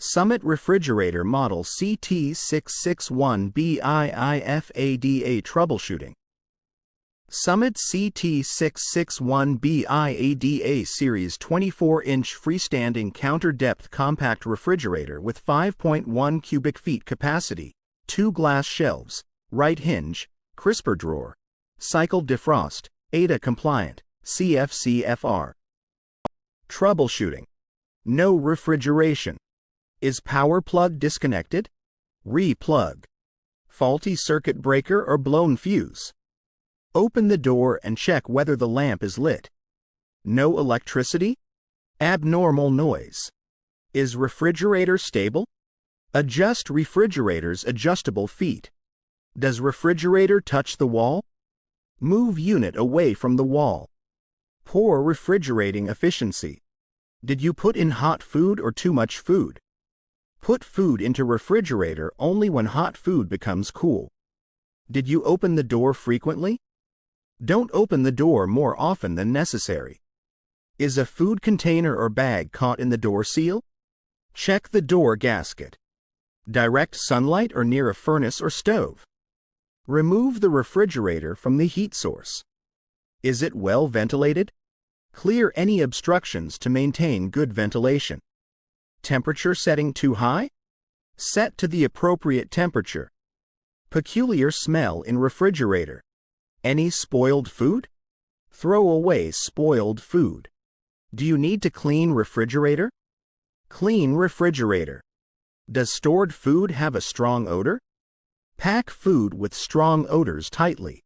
Summit Refrigerator Model CT661BIIFADA Troubleshooting. Summit CT661BIIFADA Series 24-inch freestanding counter-depth compact refrigerator with 5.1 cubic feet capacity, 2 glass shelves, right hinge, crisper drawer, cycle defrost, ADA compliant, CFCFR. Troubleshooting. No refrigeration. Is power plug disconnected? Re-plug. Faulty circuit breaker or blown fuse? Open the door and check whether the lamp is lit. No electricity? Abnormal noise. Is refrigerator stable? Adjust refrigerator's adjustable feet. Does refrigerator touch the wall? Move unit away from the wall. Poor refrigerating efficiency. Did you put in hot food or too much food? Put food into refrigerator only when hot food becomes cool. Did you open the door frequently? Don't open the door more often than necessary. Is a food container or bag caught in the door seal? Check the door gasket. Direct sunlight or near a furnace or stove? Remove the refrigerator from the heat source. Is it well ventilated? Clear any obstructions to maintain good ventilation. Temperature setting too high? Set to the appropriate temperature. Peculiar smell in refrigerator. Any spoiled food? Throw away spoiled food. Do you need to clean refrigerator? Clean refrigerator. Does stored food have a strong odor? Pack food with strong odors tightly.